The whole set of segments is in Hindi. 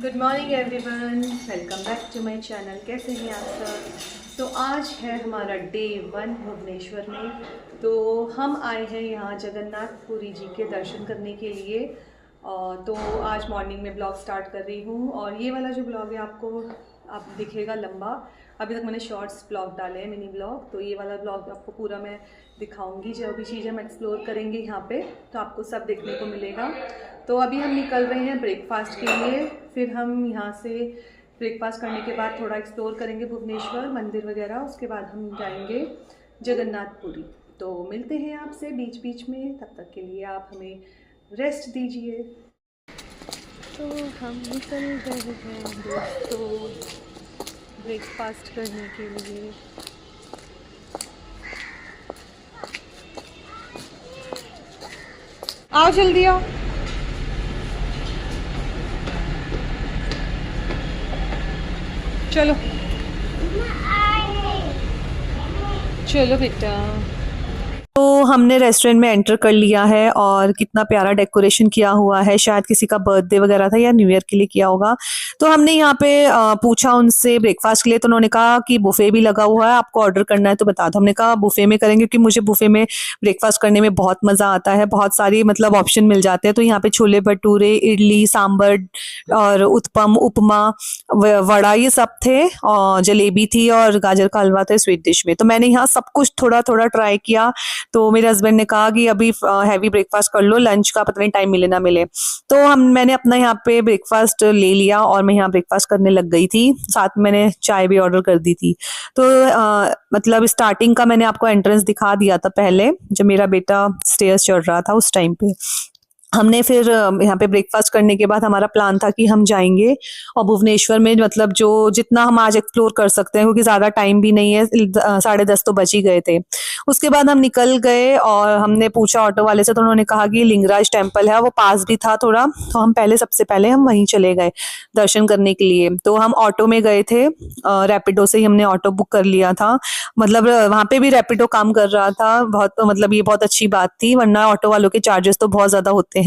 Good morning everyone, welcome back to my channel. कैसे हैं आप सब। तो आज है हमारा डे 1 भुवनेश्वर में। तो हम आए हैं यहाँ जगन्नाथपुरी जी के दर्शन करने के लिए। तो आज मॉर्निंग में ब्लॉग स्टार्ट कर रही हूँ और ये वाला जो ब्लॉग है आप दिखेगा लंबा। अभी तक मैंने शॉर्ट्स ब्लॉग डाले हैं, मिनी ब्लॉग। तो ये वाला ब्लॉग आपको पूरा मैं दिखाऊंगी। जो भी चीज़ें हम एक्सप्लोर करेंगे यहाँ पे तो आपको सब देखने को मिलेगा। तो अभी हम निकल रहे हैं ब्रेकफास्ट के लिए। फिर हम यहाँ से ब्रेकफास्ट करने के बाद थोड़ा एक्सप्लोर करेंगे भुवनेश्वर मंदिर वगैरह। उसके बाद हम जाएंगे जगन्नाथपुरी। तो मिलते हैं आपसे बीच बीच में, तब तक के लिए आप हमें रेस्ट दीजिए। तो हम निकल गए हैं दोस्तों ब्रेकफास्ट करने के लिए। आओ जल्दी आओ। चलो चलो बेटा। तो हमने रेस्टोरेंट में एंटर कर लिया है और कितना प्यारा डेकोरेशन किया हुआ है। शायद किसी का बर्थडे वगैरह था या न्यू ईयर के लिए किया होगा। तो हमने यहाँ पे पूछा उनसे ब्रेकफास्ट के लिए। तो उन्होंने कहा कि बुफे भी लगा हुआ है, आपको ऑर्डर करना है तो बता दो। हमने कहा बुफे में करेंगे क्योंकि मुझे बुफे में ब्रेकफास्ट करने में बहुत मज़ा आता है। बहुत सारी मतलब ऑप्शन मिल जाते हैं। तो यहाँ पे छोले भटूरे, इडली सांबर और उत्पम, उपमा, वड़ा ये सब थे और जलेबी थी और गाजर का हलवा था स्वीट डिश में। तो मैंने यहाँ सब कुछ थोड़ा थोड़ा ट्राई किया। तो मेरे हस्बैंड ने कहा कि अभी हैवी ब्रेकफास्ट कर लो, लंच का पता नहीं टाइम मिले ना मिले। तो मैंने अपना यहाँ पे ब्रेकफास्ट ले लिया और मैं यहाँ ब्रेकफास्ट करने लग गई थी। साथ में मैंने चाय भी ऑर्डर कर दी थी। तो मतलब स्टार्टिंग का मैंने आपको एंट्रेंस दिखा दिया था पहले, जब मेरा बेटा स्टेयर्स चढ़ रहा था उस टाइम पे। हमने फिर यहाँ पे ब्रेकफास्ट करने के बाद हमारा प्लान था कि हम जाएंगे और भुवनेश्वर में मतलब जो जितना हम आज एक्सप्लोर कर सकते हैं, क्योंकि ज़्यादा टाइम भी नहीं है, 10:30 तो बज ही गए थे। उसके बाद हम निकल गए और हमने पूछा ऑटो वाले से। तो उन्होंने कहा कि लिंगराज टेम्पल है, वो पास भी था थोड़ा। तो हम सबसे पहले हम वहीं चले गए दर्शन करने के लिए। तो हम ऑटो में गए थे, रैपिडो से ही हमने ऑटो बुक कर लिया था। मतलब वहाँ पे भी रैपिडो काम कर रहा था बहुत, मतलब ये बहुत अच्छी बात थी, वरना ऑटो वालों के चार्जेस तो बहुत ज़्यादा होते हैं।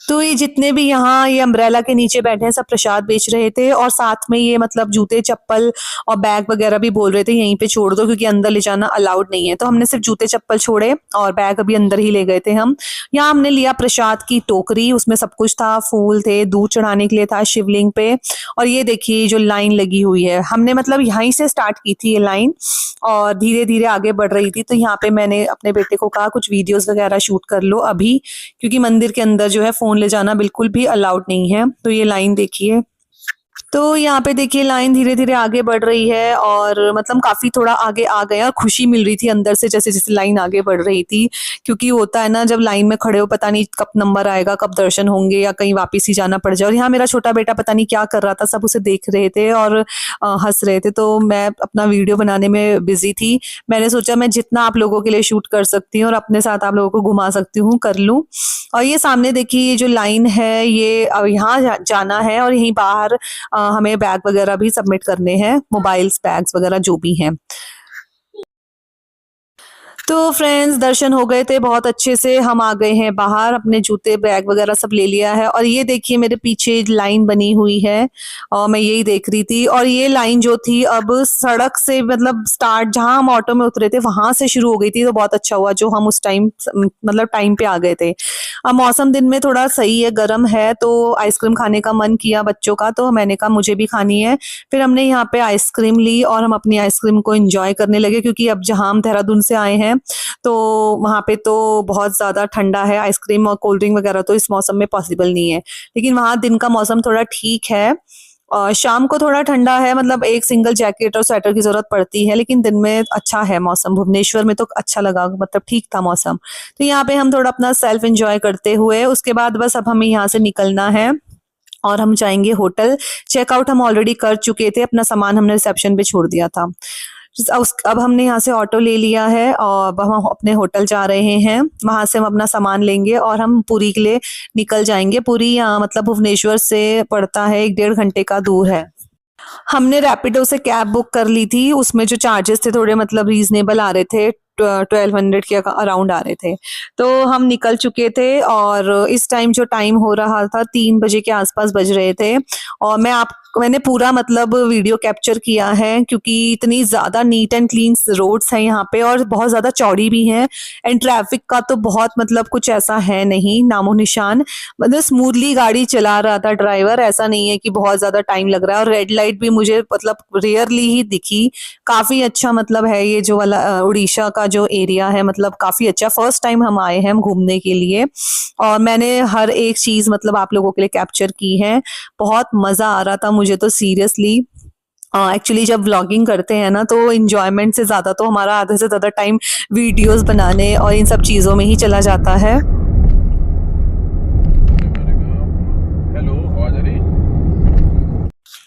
तो ये जितने भी यहाँ ये अम्ब्रेला के नीचे बैठे हैं सब प्रसाद बेच रहे थे और साथ में ये मतलब जूते चप्पल और बैग वगैरह भी बोल रहे थे यहीं पे छोड़ दो, क्योंकि अंदर ले जाना अलाउड नहीं है। तो हमने सिर्फ जूते चप्पल छोड़े और बैग अभी अंदर ही ले गए थे हम। यहाँ हमने लिया प्रसाद की टोकरी, उसमें सब कुछ था, फूल थे, दूध चढ़ाने के लिए था शिवलिंग पे। और ये देखिए जो लाइन लगी हुई है, हमने मतलब यहीं से स्टार्ट की थी ये लाइन और धीरे धीरे आगे बढ़ रही थी। तो यहाँ पे मैंने अपने बेटे को कहा कुछ वीडियोस वगैरह शूट कर लो अभी, क्योंकि मंदिर के अंदर जो है फोन ले जाना बिल्कुल भी अलाउड नहीं है। तो ये लाइन देखिए। तो यहाँ पे देखिए लाइन धीरे धीरे आगे बढ़ रही है और मतलब काफी थोड़ा आगे आ गया और खुशी मिल रही थी अंदर से जैसे जैसे लाइन आगे बढ़ रही थी। क्योंकि होता है ना जब लाइन में खड़े हो, पता नहीं कब नंबर आएगा, कब दर्शन होंगे या कहीं वापस ही जाना पड़ जाए। और यहाँ मेरा छोटा बेटा पता नहीं क्या कर रहा था, सब उसे देख रहे थे और हंस रहे थे। तो मैं अपना वीडियो बनाने में बिजी थी। मैंने सोचा मैं जितना आप लोगों के लिए शूट कर सकती हूँ और अपने साथ आप लोगों को घुमा सकती हूँ कर लूँ। और ये सामने देखिए ये जो लाइन है ये यहाँ जाना है और यहीं बाहर हमें बैग वगैरह भी सबमिट करने हैं, मोबाइल्स, बैग्स वगैरह जो भी हैं। तो फ्रेंड्स दर्शन हो गए थे बहुत अच्छे से, हम आ गए हैं बाहर, अपने जूते बैग वगैरह सब ले लिया है। और ये देखिए मेरे पीछे लाइन बनी हुई है और मैं यही देख रही थी। और ये लाइन जो थी अब सड़क से मतलब स्टार्ट जहां हम ऑटो में उतरे थे वहां से शुरू हो गई थी। तो बहुत अच्छा हुआ जो हम उस टाइम मतलब टाइम पे आ गए थे। अब मौसम दिन में थोड़ा सही है, गर्म है, तो आइसक्रीम खाने का मन किया बच्चों का, तो मैंने कहा मुझे भी खानी है। फिर हमने यहाँ पे आइसक्रीम ली और हम अपनी आइसक्रीम को एंजॉय करने लगे, क्योंकि अब जहां हम देहरादून से आए हैं तो वहां पे तो बहुत ज्यादा ठंडा है, आइसक्रीम और कोल्ड ड्रिंक वगैरह तो इस मौसम में पॉसिबल नहीं है। लेकिन वहां दिन का मौसम थोड़ा ठीक है और शाम को थोड़ा ठंडा है, मतलब एक सिंगल जैकेट और स्वेटर की जरूरत पड़ती है, लेकिन दिन में अच्छा है मौसम। भुवनेश्वर में तो अच्छा लगा, मतलब ठीक था मौसम। तो यहाँ पे हम थोड़ा अपना सेल्फ एंजॉय करते हुए उसके बाद बस अब हमें यहाँ से निकलना है और हम जाएंगे होटल। चेकआउट हम ऑलरेडी कर चुके थे, अपना सामान हमने रिसेप्शन पे छोड़ दिया था। अब हमने यहाँ से ऑटो ले लिया है और अब हम अपने होटल जा रहे हैं। वहां से हम अपना सामान लेंगे और हम पुरी के लिए निकल जाएंगे। पुरी यहाँ मतलब भुवनेश्वर से पड़ता है 1-1.5 घंटे का दूर है। हमने रैपिडो से कैब बुक कर ली थी, उसमें जो चार्जेस थे थोड़े मतलब रीजनेबल आ रहे थे, 1200 के अराउंड आ रहे थे। तो हम निकल चुके थे और इस टाइम जो टाइम हो रहा था 3 बजे के आसपास बज रहे थे, और मैंने पूरा मतलब वीडियो कैप्चर किया है क्योंकि इतनी ज़्यादा नीट एंड क्लीन रोड्स हैं यहाँ पे और बहुत ज़्यादा चौड़ी भी हैं। एंड ट्रैफिक का तो बहुत मतलब कुछ ऐसा है नहीं, नामो निशान। मतलब स्मूथली गाड़ी चला रहा था ड्राइवर, ऐसा नहीं है कि बहुत ज़्यादा टाइम लग रहा है। और रेड लाइट भी मुझे मतलब रेयरली ही दिखी। काफ़ी अच्छा मतलब है ये जो वाला उड़ीसा का जो एरिया है, मतलब काफ़ी अच्छा। फर्स्ट टाइम हम आए हैं घूमने के लिए और मैंने हर एक चीज़ मतलब आप लोगों के लिए कैप्चर की है। बहुत मज़ा आ रहा था मुझे तो सीरियसली। एक्चुअली जब व्लॉगिंग करते हैं ना तो इंजॉयमेंट से ज़्यादा तो हमारा आधे से ज़्यादा टाइम वीडियोस बनाने और इन सब चीज़ों में ही चला जाता है। हेलो, आवाज आ रही?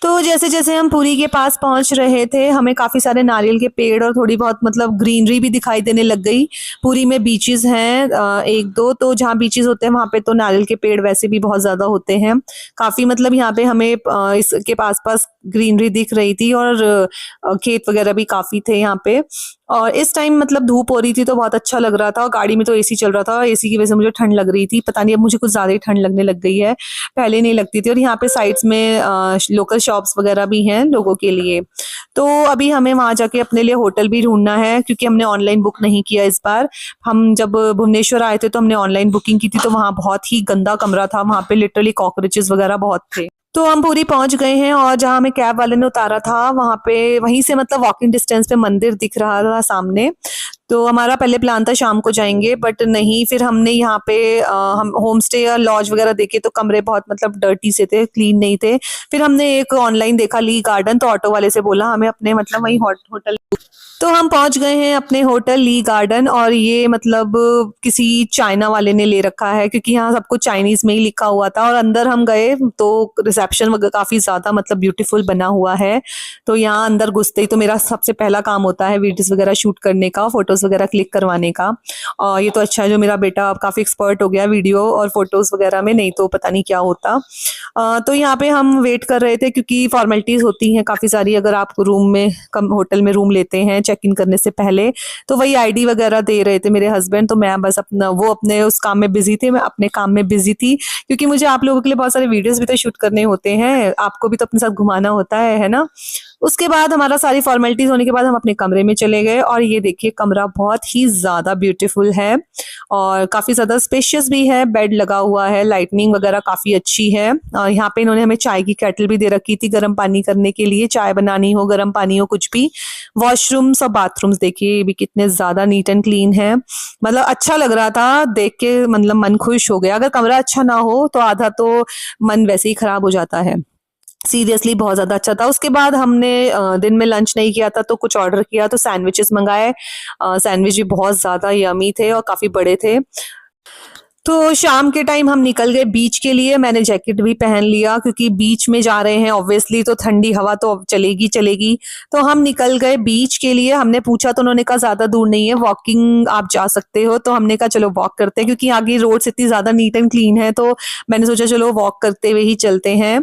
तो जैसे जैसे हम पुरी के पास पहुंच रहे थे, हमें काफी सारे नारियल के पेड़ और थोड़ी बहुत मतलब ग्रीनरी भी दिखाई देने लग गई। पुरी में बीचेस हैं एक दो, तो जहाँ बीचेस होते हैं वहां पे तो नारियल के पेड़ वैसे भी बहुत ज्यादा होते हैं। काफी मतलब यहाँ पे हमें इसके पास पास ग्रीनरी दिख रही थी और खेत वगैरह भी काफी थे यहाँ पे। और इस टाइम मतलब धूप हो रही थी तो बहुत अच्छा लग रहा था, और गाड़ी में तो एसी चल रहा था, एसी की वजह से मुझे ठंड लग रही थी। पता नहीं अब मुझे कुछ ज्यादा ही ठंड लगने लग गई है, पहले नहीं लगती थी। और यहाँ पे साइड्स में लोकल शॉप्स वगैरह भी हैं लोगों के लिए। तो अभी हमें वहां जाके अपने लिए होटल भी ढूंढना है क्योंकि हमने ऑनलाइन बुक नहीं किया इस बार। हम जब भुवनेश्वर आए थे तो हमने ऑनलाइन बुकिंग की थी, तो वहाँ बहुत ही गंदा कमरा था, वहाँ पे लिटरली कॉकरोचेस वगैरह बहुत थे। तो हम पूरी पहुंच गए हैं और जहाँ हमें कैब वाले ने उतारा था वहां पे, वहीं से मतलब वॉकिंग डिस्टेंस पे मंदिर दिख रहा था सामने। तो हमारा पहले प्लान था शाम को जाएंगे, बट नहीं, फिर हमने यहाँ पे हम होम स्टे या लॉज वगैरह देखे तो कमरे बहुत मतलब डर्टी से थे, क्लीन नहीं थे। फिर हमने एक ऑनलाइन देखा ली गार्डन, तो ऑटो वाले से बोला हमें अपने मतलब वहीं होटल। तो हम पहुंच गए हैं अपने होटल ली गार्डन, और ये मतलब किसी चाइना वाले ने ले रखा है क्योंकि यहाँ सब कुछ चाइनीज में ही लिखा हुआ था। और अंदर हम गए तो रिसेप्शन वगैरह काफी ज्यादा मतलब ब्यूटीफुल बना हुआ है। तो यहाँ अंदर घुसते ही तो मेरा सबसे पहला काम होता है वीडियोस वगैरह शूट करने का, फोटोज वगैरह क्लिक करवाने का। और ये तो अच्छा है जो मेरा बेटा अब काफी एक्सपर्ट हो गया वीडियो और फोटोज वगैरह में, नहीं तो पता नहीं क्या होता। तो यहाँ पे हम वेट कर रहे थे क्योंकि फॉर्मेलिटीज होती हैं काफी सारी अगर आप रूम में कम होटल में रूम लेते हैं चेक इन करने से पहले। तो वही आईडी वगैरह दे रहे थे मेरे हस्बैंड, तो मैं बस अपना वो अपने उस काम में बिजी थे, मैं अपने काम में बिजी थी क्योंकि मुझे आप लोगों के लिए बहुत सारे वीडियोस भी तो शूट करने होते हैं, आपको भी तो अपने साथ घुमाना होता है ना। उसके बाद हमारा सारी फॉर्मेलिटीज होने के बाद हम अपने कमरे में चले गए, और ये देखिए कमरा बहुत ही ज्यादा ब्यूटीफुल है और काफी ज्यादा स्पेशियस भी है। बेड लगा हुआ है, लाइटनिंग वगैरह काफी अच्छी है। और यहाँ पे इन्होंने हमें चाय की केटल भी दे रखी थी गर्म पानी करने के लिए, चाय बनानी हो गर्म पानी हो कुछ भी। वॉशरूम्स और बाथरूम्स देखिए ये भी कितने ज्यादा नीट एंड क्लीन है। मतलब अच्छा लग रहा था देख के, मतलब मन खुश हो गया। अगर कमरा अच्छा ना हो तो आधा तो मन वैसे ही खराब हो जाता है। सीरियसली बहुत ज्यादा अच्छा था। उसके बाद हमने दिन में लंच नहीं किया था तो कुछ ऑर्डर किया, तो सैंडविचेस मंगाए। सैंडविच भी बहुत ज्यादा यमी थे और काफी बड़े थे। तो शाम के टाइम हम निकल गए बीच के लिए। मैंने जैकेट भी पहन लिया क्योंकि बीच में जा रहे हैं ऑब्वियसली, तो ठंडी हवा तो चलेगी चलेगी। तो हम निकल गए बीच के लिए। हमने पूछा तो उन्होंने कहा ज्यादा दूर नहीं है, वॉकिंग आप जा सकते हो। तो हमने कहा चलो वॉक करते हैं क्योंकि आगे रोड इतनी ज्यादा नीट एंड क्लीन है, तो मैंने सोचा चलो वॉक करते हुए ही चलते हैं।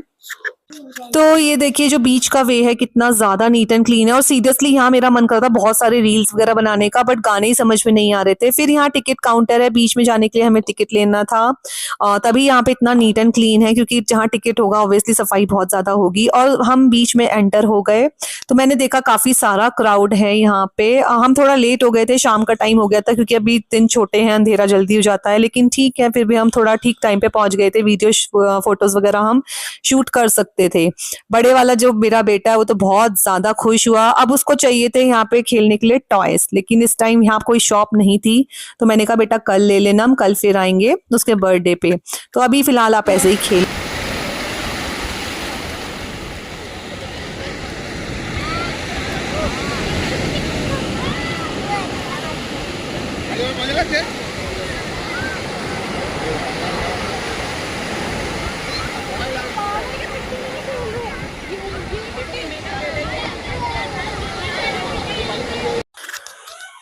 तो ये देखिए जो बीच का वे है कितना ज्यादा नीट एंड क्लीन है, और सीरियसली यहाँ मेरा मन करता बहुत सारे रील्स वगैरह बनाने का, बट गाने ही समझ में नहीं आ रहे थे। फिर यहाँ टिकट काउंटर है, बीच में जाने के लिए हमें टिकट लेना था। तभी यहाँ पे इतना नीट एंड क्लीन है क्योंकि जहाँ टिकट होगा ऑब्वियसली सफाई बहुत ज्यादा होगी। और हम बीच में एंटर हो गए तो मैंने देखा काफी सारा क्राउड है यहाँ पे। हम थोड़ा लेट हो गए थे, शाम का टाइम हो गया था क्योंकि अभी दिन छोटे हैं, अंधेरा जल्दी हो जाता है, लेकिन ठीक है फिर भी हम थोड़ा ठीक टाइम पे पहुंच गए थे। वीडियो फोटोज वगैरह हम शूट कर सकते थे। बड़े वाला जो मेरा बेटा है वो तो बहुत ज्यादा खुश हुआ। अब उसको चाहिए थे यहाँ पे खेलने के लिए टॉयज, लेकिन इस टाइम यहाँ कोई शॉप नहीं थी। तो मैंने कहा बेटा कल ले लेना, हम कल फिर आएंगे उसके बर्थडे पे। तो अभी फिलहाल आप ऐसे ही खेल।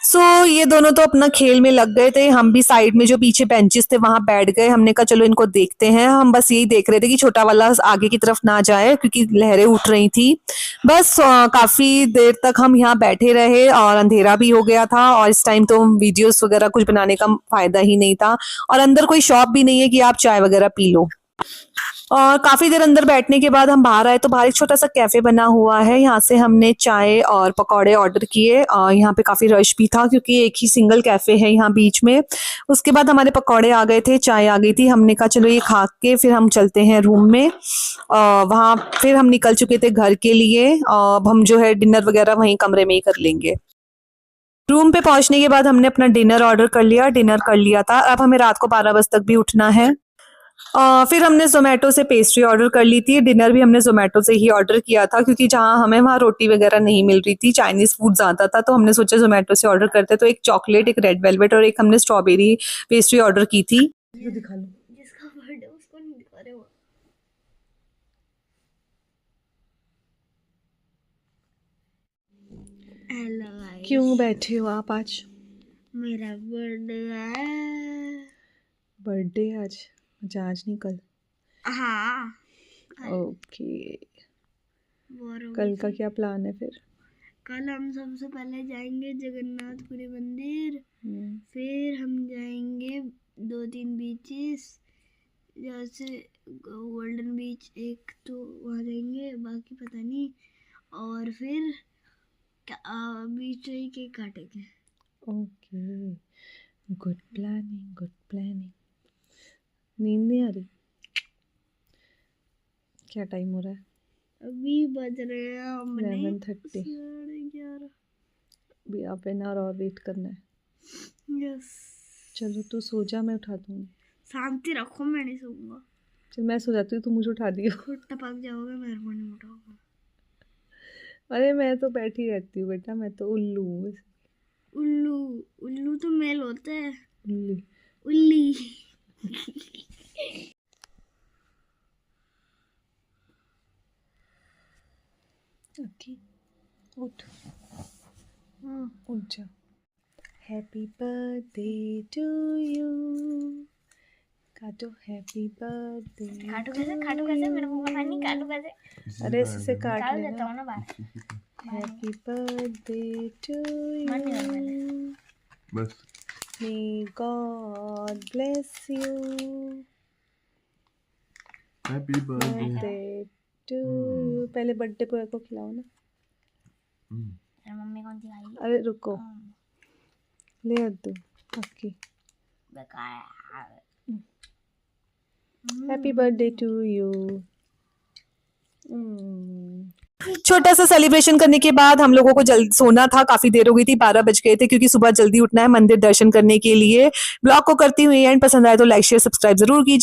सो ये दोनों तो अपना खेल में लग गए थे, हम भी साइड में जो पीछे बेंचेस थे वहां बैठ गए। हमने कहा चलो इनको देखते हैं। हम बस यही देख रहे थे कि छोटा वाला आगे की तरफ ना जाए क्योंकि लहरें उठ रही थी। बस काफी देर तक हम यहाँ बैठे रहे और अंधेरा भी हो गया था और इस टाइम तो वीडियोस वगैरह कुछ बनाने का फायदा ही नहीं था और अंदर कोई शॉप भी नहीं है कि आप चाय वगैरह पी लो। और काफी देर अंदर बैठने के बाद हम बाहर आए तो बाहर एक छोटा सा कैफे बना हुआ है, यहाँ से हमने चाय और पकौड़े ऑर्डर किए और यहाँ पे काफी रश भी था क्योंकि एक ही सिंगल कैफे है यहाँ बीच में। उसके बाद हमारे पकौड़े आ गए थे, चाय आ गई थी। हमने कहा चलो ये खा के फिर हम चलते हैं रूम में। वहाँ फिर हम निकल चुके थे घर के लिए। अब हम जो है डिनर वगैरह वहीं कमरे में ही कर लेंगे। रूम पे पहुंचने के बाद हमने अपना डिनर ऑर्डर कर लिया, डिनर कर लिया था। अब हमें रात को 12 बजे तक भी उठना है। फिर हमने जोमेटो से पेस्ट्री ऑर्डर कर ली थी। डिनर भी हमने जोमेटो से ही ऑर्डर किया था क्योंकि जहाँ हमें वहाँ रोटी वगैरह नहीं मिल रही थी, चाइनीज फूड ज़्यादा था, तो हमने सोचा जोमेटो से ऑर्डर करते। तो एक चॉकलेट, एक रेड वेलवेट और एक हमने स्ट्रॉबेरी पेस्ट्री ऑर्डर की थी। दिखा लो जिसका बर्थडे उसको नहीं दिखा रहे हो। हेलो गाइस, क्यों बैठे हो आप आज? मेरा बर्थडे है। बर्थडे आज? आज नहीं कल? हाँ, ओके। बोर हो कल गई का थी। क्या प्लान है फिर? कल हम सबसे पहले जाएंगे जगन्नाथपुरी मंदिर, फिर हम जाएंगे 2-3 बीचेस, जैसे गोल्डन बीच एक, तो वहाँ जाएंगे, बाकी पता नहीं। और फिर बीच में ही केक काटेंगे। Okay, good planning, good planning. नींद नहीं आ रही? क्या टाइम हो रहा है? अभी बज रहे हैं हमने 11:30। 11:30। अभी हाफ एन आवर और वेट करना है। यस, चलो तू सो जा, मैं उठा दूंगी। शांति रखो, मैं नहीं सोऊंगा। चल मैं सो जाती हूँ, तू मुझे उठा दियो। खुद टपक जाओगे, मेरे को नहीं उठाओगे। अरे मैं तो बैठी रहती हूँ बेटा, मैं तो उल्लू हूँ वैसे। उल्लू उल्लू तो मेल होते हैं। उल्ली। उल्ली। ओके, उठ उठ जा। Happy birthday to you. काटो, हैप्पी बर्थडे। काटू कैसे मेरे को पता नहीं, काटू कैसे। अरे इससे काट काट देता लेना। हूँ ना बाहर। हैप्पी बर्थडे टू मन नहीं कर यू। बस May God bless you. Happy birthday. Birthday to you. पहले बर्थडे बॉय को खिलाओ ना। मम्मी कौन सी खाएगी? अरे रुको, ले Addu. Okay, happy birthday to you. छोटा सा सेलिब्रेशन करने के बाद हम लोगों को जल्दी सोना था, काफी देर हो गई थी, 12 बज गए थे क्योंकि सुबह जल्दी उठना है मंदिर दर्शन करने के लिए। ब्लॉग को करती हुई एंड, पसंद आए तो लाइक शेयर सब्सक्राइब जरूर कीजिए।